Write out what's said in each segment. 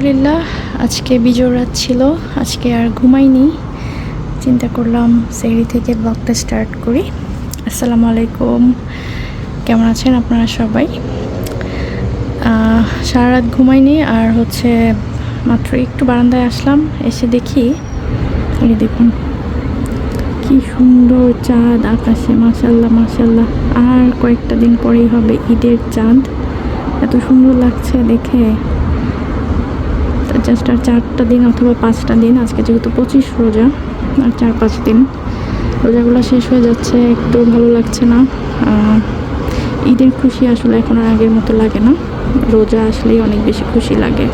আলহামদুলিল্লাহ আজকে বিজয় রাত ছিল। আজকে আর ঘুমাইনি, চিন্তা করলাম সেহরি থেকে ব্লগটা স্টার্ট করি। আসসালামু আলাইকুম, কেমন আছেন আপনারা সবাই? সারা রাত ঘুমাইনি আর মাত্র একটু বারান্দায় আসলাম, এসে দেখি এই দেখুন কি সুন্দর চাঁদ আকাশে, মাশাল্লাহ মাশাল্লাহ। আর কয়েকটা দিন পরেই হবে ঈদের চাঁদ, এত সুন্দর লাগছে দেখে। জাস্ট আর 4টা দিন অথবা 5টা দিন, আজকে যেহেতু 25 রোজা, আর 4-5 দিন রোজাগুলো শেষ হয়ে যাচ্ছে, একটু ভালো লাগছে না। ঈদের খুশি আসলে এখন আর আগের মতো লাগে না, রোজা আসলেই অনেক বেশি খুশি লাগে।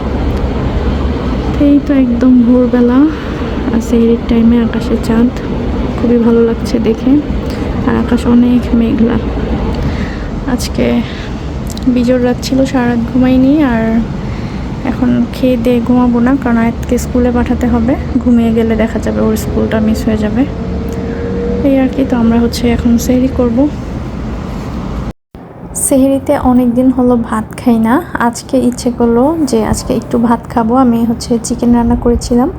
এই তো একদম ভোরবেলা আর সেহরির টাইমে আকাশে চাঁদ, খুবই ভালো লাগছে দেখে। আর আকাশ অনেক মেঘলা। আজকে বিজোর রাত ছিল, সারা রাত ঘুমাইনি। আর এখন খেয়ে দিয়ে ঘুমাবো না, কারণ আয়াতকে স্কুলে পাঠাতে হবে। ঘুমিয়ে গেলে দেখা যাবে ওর স্কুলটা মিস হয়ে যাবে, এই আর কি। তো আমরা এখন সেহরি করব। সেহরিতে অনেক দিন হলো ভাত খাই না, আজকে ইচ্ছে করলো যে আজকে একটু ভাত খাবো। আমি চিকেন রান্না করেছিলাম,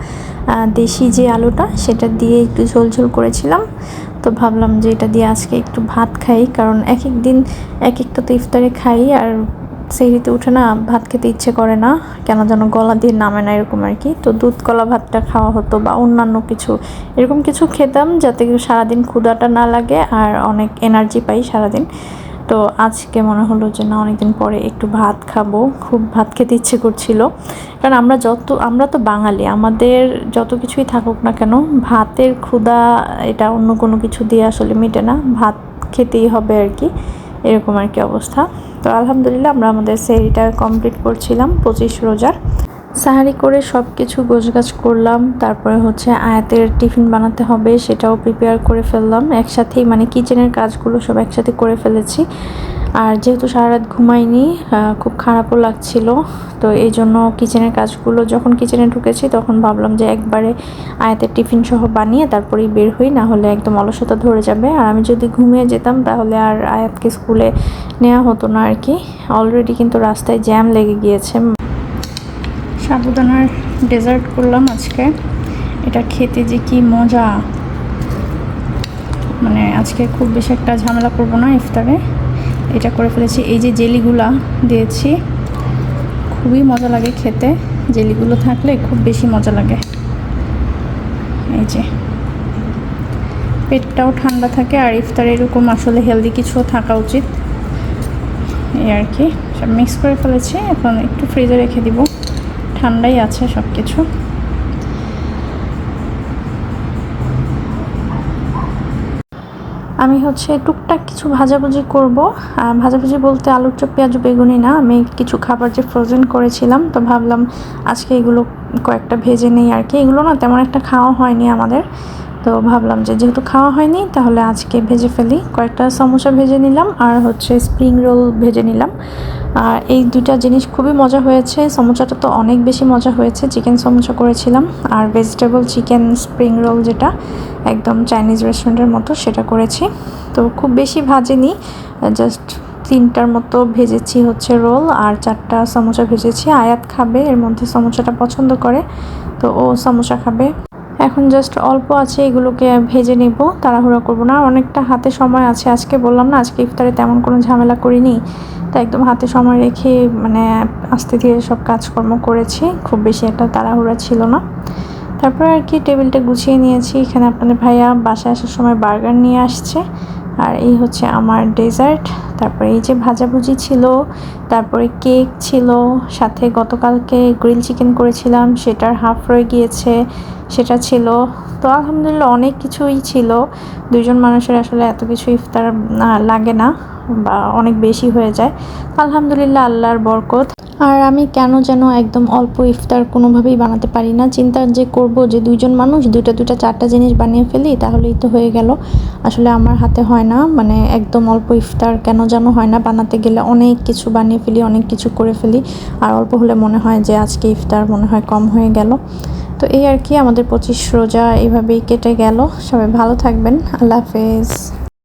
দেশি যে আলুটা সেটা দিয়ে একটু ঝোল ঝোল করেছিলাম। তো ভাবলাম যে এটা দিয়ে আজকে একটু ভাত খাই, কারণ এক এক দিন এক একটা তো ইফতারে খাই, আর সেহরিতে উঠে না ভাত খেতে ইচ্ছে করে না, কেন যেন গলা দিয়ে নামে না, এরকম আর কি। তো দুধ কলা ভাতটা খাওয়া হতো, বা অন্যান্য কিছু এরকম কিছু খেতাম, যাতে সারাদিন ক্ষুধাটা না লাগে আর অনেক এনার্জি পাই সারাদিন। তো আজকে মনে হলো যে না, অনেকদিন পরে একটু ভাত খাবো, খুব ভাত খেতে ইচ্ছে করছিল। কারণ আমরা তো বাঙালি, আমাদের যত কিছুই থাকুক না কেন, ভাতের ক্ষুধা এটা অন্য কোনো কিছু দিয়ে আসলে মেটে না, ভাত খেতেই হবে আর কি, এরকম আর কি অবস্থা। তো আলহামদুলিল্লাহ আমরা আমাদের সেহরিটা কমপ্লিট করছিলাম 25 রোজার। সাহারি করে সব কিছু গোছগাছ করলাম, তারপরে আয়াতের টিফিন বানাতে হবে, সেটাও প্রিপেয়ার করে ফেললাম একসাথেই, মানে কিচেনের কাজগুলো সব একসাথে করে ফেলেছি। আর যেহেতু সারা রাত ঘুমাইনি, খুব খারাপও লাগছিল, তো এই জন্য কিচেনের কাজগুলো যখন কিচেনে ঢুকেছি তখন ভাবলাম যে একবারে আয়াতের টিফিন সহ বানিয়ে তারপরেই বের হই, না হলে একদম অলসতা ধরে যাবে। আর আমি যদি ঘুমিয়ে যেতাম তাহলে আর আয়াতকে স্কুলে নেওয়া হতো না আর কি। অলরেডি কিন্তু রাস্তায় জ্যাম লেগে গিয়েছে। সাবুদানার ডেজার্ট করলাম আজকে, এটা খেতে যে কি মজা, মানে আজকে খুব বেশি একটা ঝামেলা করবো না ইফতারে, এটা করে ফেলেছি। এই যে জেলিগুলা দিয়েছি, খুবই মজা লাগে খেতে, জেলিগুলো থাকলে খুব বেশি মজা লাগে। এই যে পেটটাও ঠান্ডা থাকে, আর ইফতারে এরকম আসলে হেলদি কিছু থাকা উচিত, এই আর কি। সব মিক্স করে ফেলেছি, এখন একটু ফ্রিজে রেখে দিব, ঠান্ডাই আছে সব কিছু। আমি টুকটাক কিছু ভাজাভুজি করব। ভাজাভুজি বলতে আলুর চপ, পেঁয়াজ, বেগুনি না, আমি কিছু খাবার যে ফ্রোজেন করেছিলাম, তো ভাবলাম আজকে এগুলো কয়েকটা ভেজে নেই আর কি। এগুলো না তেমন একটা খাওয়া হয়নি আমাদের, তো ভাবলাম যে যেহেতু খাওয়া হয়নি তাহলে আজকে ভেজে ফেলি। কয়েকটা সমোসা ভেজে নিলাম, আর স্প্রিং রোল ভেজে নিলাম। আর এই দুটা জিনিস খুবই মজা হয়েছে। সমোসাটা তো অনেক বেশি মজা হয়েছে, চিকেন সমোসা করেছিলাম, আর ভেজিটেবল চিকেন স্প্রিং রোল, যেটা একদম চাইনিজ রেস্টুরেন্টের মতো, সেটা করেছি। তো খুব বেশি ভাজিনি, জাস্ট 3টার মতো ভেজেছি রোল, আর 4টা সমোসা ভেজেছি। আয়াত খাবে, এর মধ্যে সমোসাটা পছন্দ করে, তো ও সমোসা খাবে। এখন জাস্ট অল্প আছে, এগুলোকে ভেজে নেব, তাড়াহুড়া করবো না, অনেকটা হাতে সময় আছে। আজকে বললাম না, আজকে ইফতারে তেমন কোনো ঝামেলা করিনি, তাই একদম হাতে সময় রেখে মানে আস্তে ধীরে সব কাজকর্ম করেছি, খুব বেশি একটা তাড়াহুড়া ছিল না। তারপর আর কি টেবিলটা গুছিয়ে নিয়েছি। এখানে আপনাদের ভাইয়া বাসায় আসার সময় বার্গার নিয়ে আসছে, আর এই আমার ডেজার্ট। তারপরে এই যে ভাজাভুজি ছিল, তারপরে কেক ছিল, সাথে গতকালকে গ্রিল চিকেন করেছিলাম, সেটার হাফ রয়ে গিয়েছে, সেটা ছিল। তো আলহামদুলিল্লাহ অনেক কিছুই ছিল। 2জন মানুষের আসলে এত কিছু ইফতার লাগে না, বা অনেক বেশি হয়ে যায়। আলহামদুলিল্লাহ, আল্লাহর বরকত। আর আমি কেন যেন একদম অল্প ইফতার কোনোভাবেই বানাতে পারি না। চিন্তা যে করব যে 2জন মানুষ 2টা 4টা জিনিস বানিয়ে ফেলি, তাহলেই তো হয়ে গেল। আসলে আমার হাতে হয় না, মানে একদম অল্প ইফতার কেন যেন হয় না। বানাতে গেলে অনেক কিছু বানিয়ে ফেলি, অনেক কিছু করে ফেলি, আর অল্প হলে মনে হয় যে আজকে ইফতার মনে হয় কম হয়ে গেল। তো এই আর কি, আমাদের 25 রোজা এইভাবেই কেটে গেল। সবাই ভালো থাকবেন, আল্লাহ হাফেজ।